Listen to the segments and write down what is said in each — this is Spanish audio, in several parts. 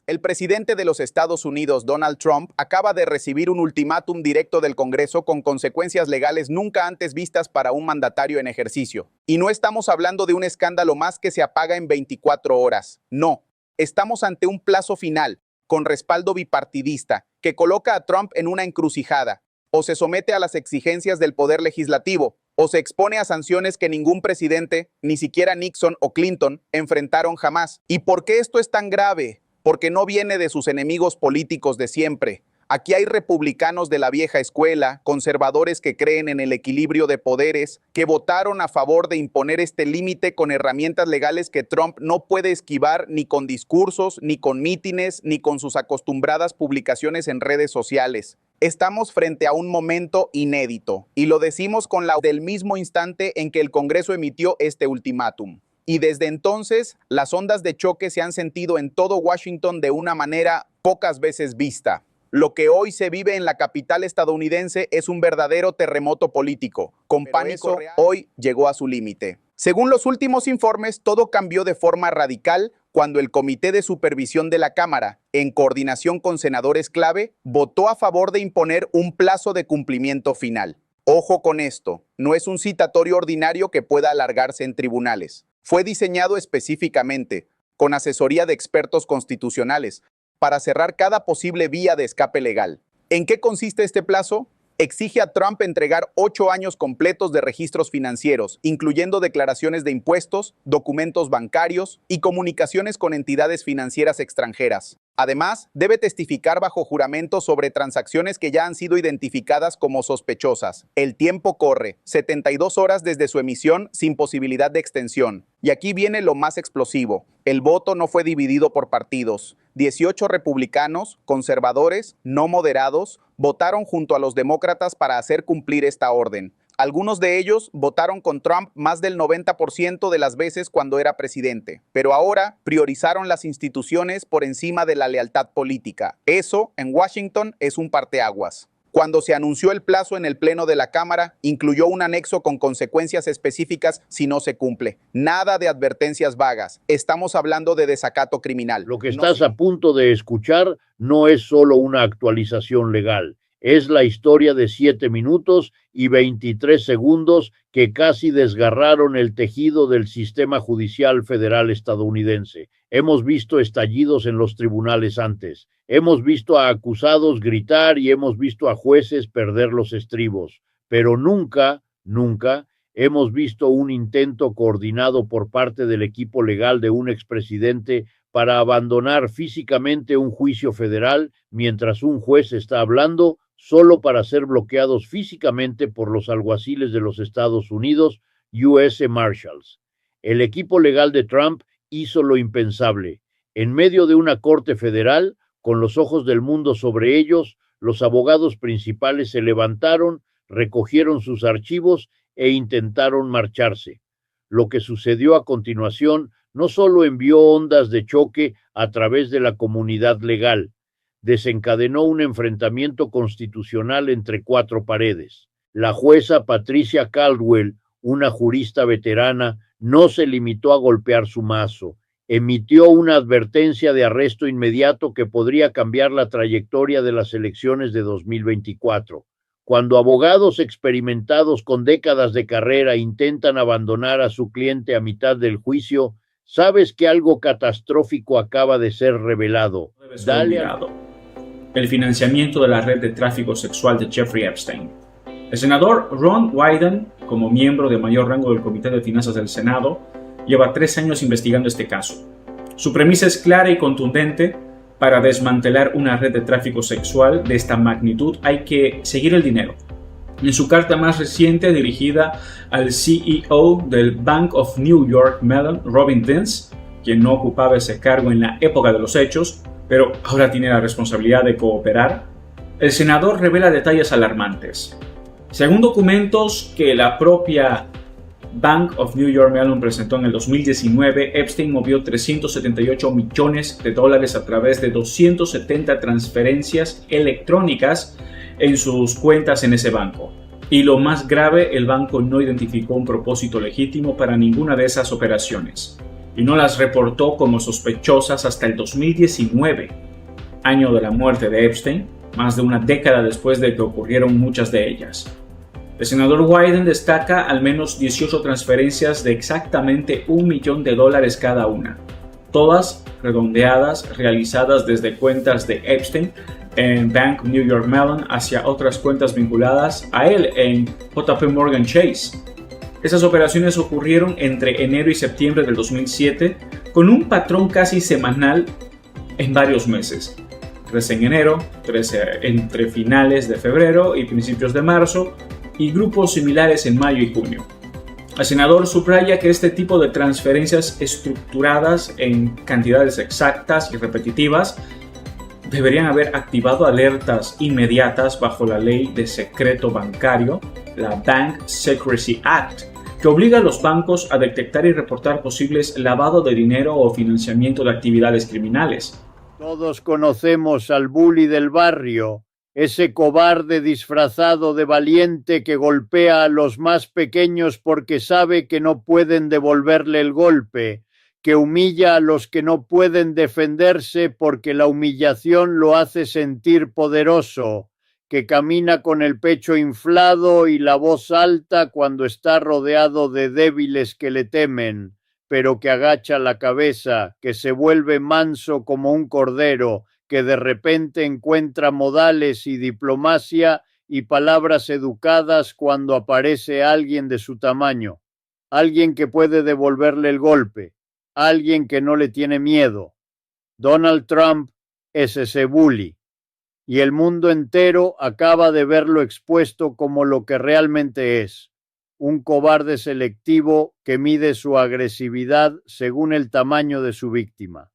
El presidente de los Estados Unidos, Donald Trump, acaba de recibir un ultimátum directo del Congreso con consecuencias legales nunca antes vistas para un mandatario en ejercicio. Y no estamos hablando de un escándalo más que se apaga en 24 horas. No, estamos ante un plazo final, con respaldo bipartidista, que coloca a Trump en una encrucijada. O se somete a las exigencias del poder legislativo, o se expone a sanciones que ningún presidente, ni siquiera Nixon o Clinton, enfrentaron jamás. ¿Y por qué esto es tan grave? Porque no viene de sus enemigos políticos de siempre. Aquí hay republicanos de la vieja escuela, conservadores que creen en el equilibrio de poderes, que votaron a favor de imponer este límite con herramientas legales que Trump no puede esquivar ni con discursos, ni con mítines, ni con sus acostumbradas publicaciones en redes sociales. Estamos frente a un momento inédito, y lo decimos con la del mismo instante en que el Congreso emitió este ultimátum. Y desde entonces, las ondas de choque se han sentido en todo Washington de una manera pocas veces vista. Lo que hoy se vive en la capital estadounidense es un verdadero terremoto político. Con pánico, hoy llegó a su límite. Según los últimos informes, todo cambió de forma radical cuando el Comité de Supervisión de la Cámara, en coordinación con senadores clave, votó a favor de imponer un plazo de cumplimiento final. Ojo con esto, no es un citatorio ordinario que pueda alargarse en tribunales. Fue diseñado específicamente, con asesoría de expertos constitucionales, para cerrar cada posible vía de escape legal. ¿En qué consiste este plazo? Exige a Trump entregar 8 años completos de registros financieros, incluyendo declaraciones de impuestos, documentos bancarios y comunicaciones con entidades financieras extranjeras. Además, debe testificar bajo juramento sobre transacciones que ya han sido identificadas como sospechosas. El tiempo corre, 72 horas desde su emisión sin posibilidad de extensión. Y aquí viene lo más explosivo. El voto no fue dividido por partidos. 18 republicanos, conservadores, no moderados, votaron junto a los demócratas para hacer cumplir esta orden. Algunos de ellos votaron con Trump más del 90% de las veces cuando era presidente, pero ahora priorizaron las instituciones por encima de la lealtad política. Eso, en Washington, es un parteaguas. Cuando se anunció el plazo en el Pleno de la Cámara, incluyó un anexo con consecuencias específicas si no se cumple. Nada de advertencias vagas. Estamos hablando de desacato criminal. Lo que estás a punto de escuchar no es solo una actualización legal. Es la historia de 7 minutos y 23 segundos que casi desgarraron el tejido del sistema judicial federal estadounidense. Hemos visto estallidos en los tribunales antes. Hemos visto a acusados gritar y hemos visto a jueces perder los estribos. Pero nunca hemos visto un intento coordinado por parte del equipo legal de un expresidente para abandonar físicamente un juicio federal mientras un juez está hablando, solo para ser bloqueados físicamente por los alguaciles de los Estados Unidos, U.S. Marshals. El equipo legal de Trump hizo lo impensable. En medio de una corte federal, con los ojos del mundo sobre ellos, los abogados principales se levantaron, recogieron sus archivos e intentaron marcharse. Lo que sucedió a continuación no solo envió ondas de choque a través de la comunidad legal, desencadenó un enfrentamiento constitucional entre 4 paredes. La jueza Patricia Caldwell, una jurista veterana, no se limitó a golpear su mazo. Emitió una advertencia de arresto inmediato que podría cambiar la trayectoria de las elecciones de 2024. Cuando abogados experimentados con décadas de carrera intentan abandonar a su cliente a mitad del juicio, sabes que algo catastrófico acaba de ser revelado. El financiamiento de la red de tráfico sexual de Jeffrey Epstein. El senador Ron Wyden, como miembro de mayor rango del Comité de Finanzas del Senado, lleva 3 años investigando este caso. Su premisa es clara y contundente. Para desmantelar una red de tráfico sexual de esta magnitud hay que seguir el dinero. En su carta más reciente dirigida al CEO del Bank of New York Mellon, Robin Vince, quien no ocupaba ese cargo en la época de los hechos, pero ahora tiene la responsabilidad de cooperar, el senador revela detalles alarmantes. Según documentos que la propia Bank of New York Mellon presentó en el 2019, Epstein movió $378 millones a través de 270 transferencias electrónicas en sus cuentas en ese banco. Y lo más grave, el banco no identificó un propósito legítimo para ninguna de esas operaciones y no las reportó como sospechosas hasta el 2019, año de la muerte de Epstein, más de una década después de que ocurrieron muchas de ellas. El senador Wyden destaca al menos 18 transferencias de exactamente $1 millón cada una, todas redondeadas, realizadas desde cuentas de Epstein en Bank New York Mellon hacia otras cuentas vinculadas a él en JP Morgan Chase. Esas operaciones ocurrieron entre enero y septiembre del 2007 con un patrón casi semanal en varios meses. 3 en enero, 3 entre finales de febrero y principios de marzo y grupos similares en mayo y junio. El senador subraya que este tipo de transferencias estructuradas en cantidades exactas y repetitivas deberían haber activado alertas inmediatas bajo la ley de secreto bancario, la Bank Secrecy Act, que obliga a los bancos a detectar y reportar posibles lavado de dinero o financiamiento de actividades criminales. Todos conocemos al bully del barrio, ese cobarde disfrazado de valiente que golpea a los más pequeños porque sabe que no pueden devolverle el golpe, que humilla a los que no pueden defenderse porque la humillación lo hace sentir poderoso, que camina con el pecho inflado y la voz alta cuando está rodeado de débiles que le temen, pero que agacha la cabeza, que se vuelve manso como un cordero, que de repente encuentra modales y diplomacia y palabras educadas cuando aparece alguien de su tamaño, alguien que puede devolverle el golpe, alguien que no le tiene miedo. Donald Trump es ese bully, y el mundo entero acaba de verlo expuesto como lo que realmente es, un cobarde selectivo que mide su agresividad según el tamaño de su víctima.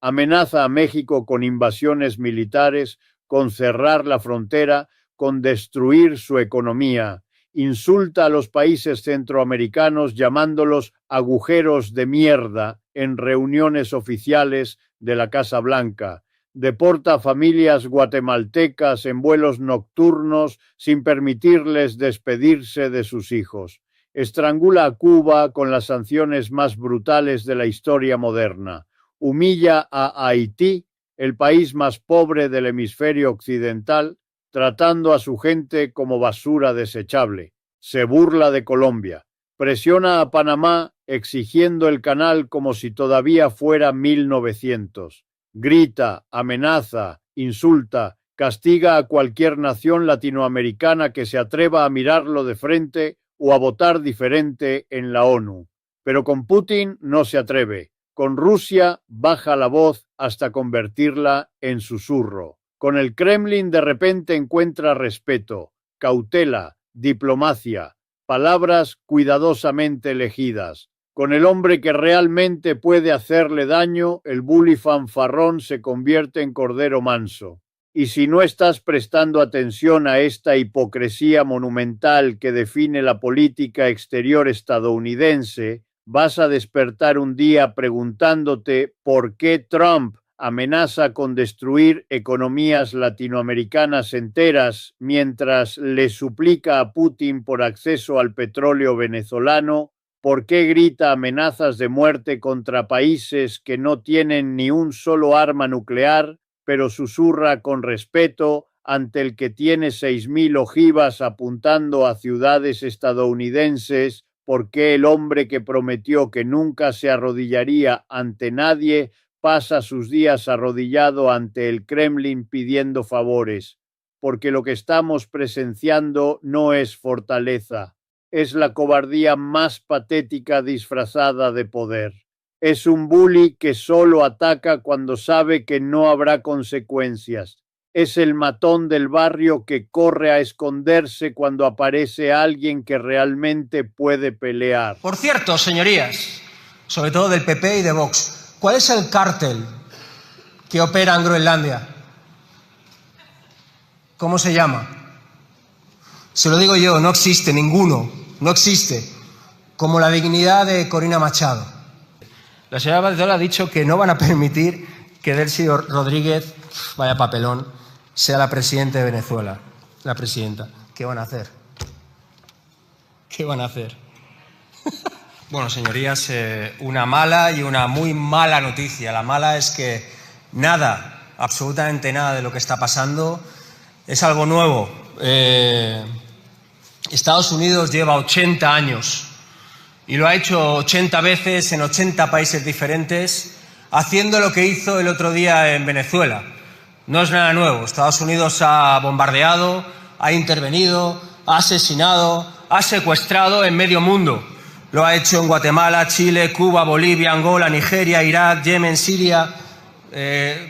Amenaza a México con invasiones militares, con cerrar la frontera, con destruir su economía. Insulta a los países centroamericanos llamándolos agujeros de mierda en reuniones oficiales de la Casa Blanca. Deporta a familias guatemaltecas en vuelos nocturnos sin permitirles despedirse de sus hijos. Estrangula a Cuba con las sanciones más brutales de la historia moderna. Humilla a Haití, el país más pobre del hemisferio occidental, tratando a su gente como basura desechable. Se burla de Colombia. Presiona a Panamá exigiendo el canal como si todavía fuera 1900. Grita, amenaza, insulta, castiga a cualquier nación latinoamericana que se atreva a mirarlo de frente o a votar diferente en la ONU. Pero con Putin no se atreve. Con Rusia baja la voz hasta convertirla en susurro. Con el Kremlin de repente encuentra respeto, cautela, diplomacia, palabras cuidadosamente elegidas. Con el hombre que realmente puede hacerle daño, el bully fanfarrón se convierte en cordero manso. Y si no estás prestando atención a esta hipocresía monumental que define la política exterior estadounidense, vas a despertar un día preguntándote por qué Trump amenaza con destruir economías latinoamericanas enteras mientras le suplica a Putin por acceso al petróleo venezolano, por qué grita amenazas de muerte contra países que no tienen ni un solo arma nuclear, pero susurra con respeto ante el que tiene 6.000 ojivas apuntando a ciudades estadounidenses, por qué el hombre que prometió que nunca se arrodillaría ante nadie pasa sus días arrodillado ante el Kremlin pidiendo favores, porque lo que estamos presenciando no es fortaleza, es la cobardía más patética disfrazada de poder. Es un bully que solo ataca cuando sabe que no habrá consecuencias. Es el matón del barrio que corre a esconderse cuando aparece alguien que realmente puede pelear. Por cierto, señorías, sobre todo del PP y de Vox, ¿cuál es el cártel que opera en Groenlandia? ¿Cómo se llama? Se lo digo yo, no existe ninguno, no existe, como la dignidad de Corina Machado. La señora Valdeora ha dicho que no van a permitir que Delcy Rodríguez, vaya papelón, sea la presidenta de Venezuela, la presidenta. ¿Qué van a hacer? ¿Qué van a hacer? Bueno, señorías, una mala y una muy mala noticia. La mala es que nada, absolutamente nada de lo que está pasando es algo nuevo. Estados Unidos lleva 80 años y lo ha hecho 80 veces en 80 países diferentes, haciendo lo que hizo el otro día en Venezuela. No es nada nuevo. Estados Unidos ha bombardeado, ha intervenido, ha asesinado, ha secuestrado en medio mundo. Lo ha hecho en Guatemala, Chile, Cuba, Bolivia, Angola, Nigeria, Irak, Yemen, Siria.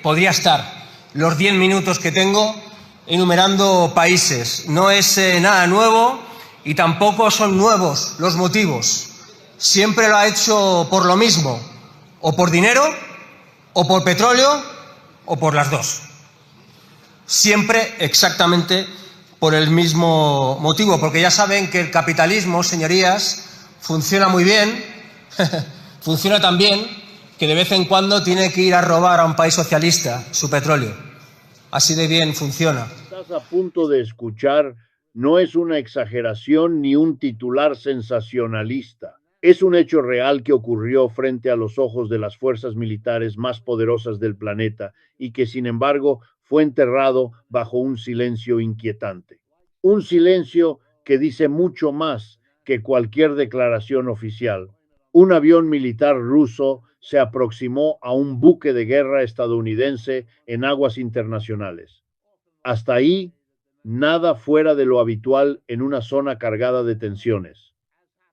Podría estar los 10 minutos que tengo enumerando países. No es nada nuevo y tampoco son nuevos los motivos. Siempre lo ha hecho por lo mismo, o por dinero, o por petróleo, o por las dos. Siempre exactamente por el mismo motivo, porque ya saben que el capitalismo, señorías, funciona muy bien, funciona tan bien que de vez en cuando tiene que ir a robar a un país socialista su petróleo. Así de bien funciona. Estás a punto de escuchar no es una exageración ni un titular sensacionalista. Es un hecho real que ocurrió frente a los ojos de las fuerzas militares más poderosas del planeta y que, sin embargo, fue enterrado bajo un silencio inquietante. Un silencio que dice mucho más que cualquier declaración oficial. Un avión militar ruso se aproximó a un buque de guerra estadounidense en aguas internacionales. Hasta ahí, nada fuera de lo habitual en una zona cargada de tensiones.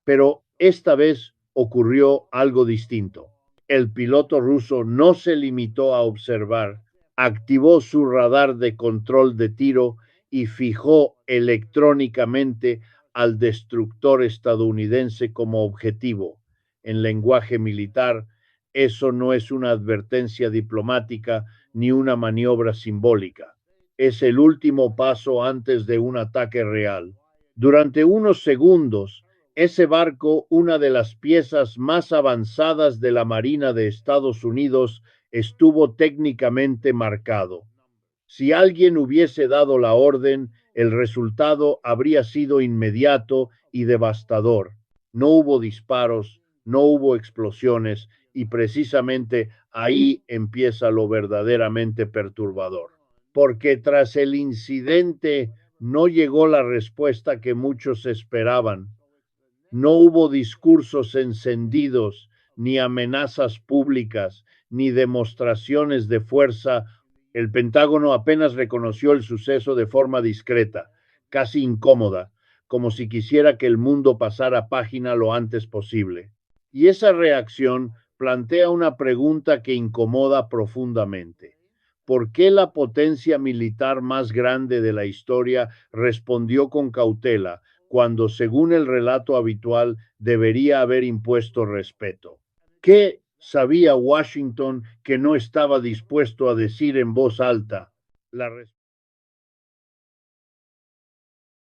Pero esta vez ocurrió algo distinto. El piloto ruso no se limitó a observar, activó su radar de control de tiro y fijó electrónicamente al destructor estadounidense como objetivo. En lenguaje militar, eso no es una advertencia diplomática ni una maniobra simbólica. Es el último paso antes de un ataque real. Durante unos segundos, ese barco, una de las piezas más avanzadas de la Marina de Estados Unidos, estuvo técnicamente marcado. Si alguien hubiese dado la orden, el resultado habría sido inmediato y devastador. No hubo disparos, no hubo explosiones y precisamente ahí empieza lo verdaderamente perturbador. Porque tras el incidente no llegó la respuesta que muchos esperaban. No hubo discursos encendidos, ni amenazas públicas, ni demostraciones de fuerza. El Pentágono apenas reconoció el suceso de forma discreta, casi incómoda, como si quisiera que el mundo pasara página lo antes posible. Y esa reacción plantea una pregunta que incomoda profundamente. ¿Por qué la potencia militar más grande de la historia respondió con cautela cuando, según el relato habitual, debería haber impuesto respeto? ¿Qué sabía Washington que no estaba dispuesto a decir en voz alta? La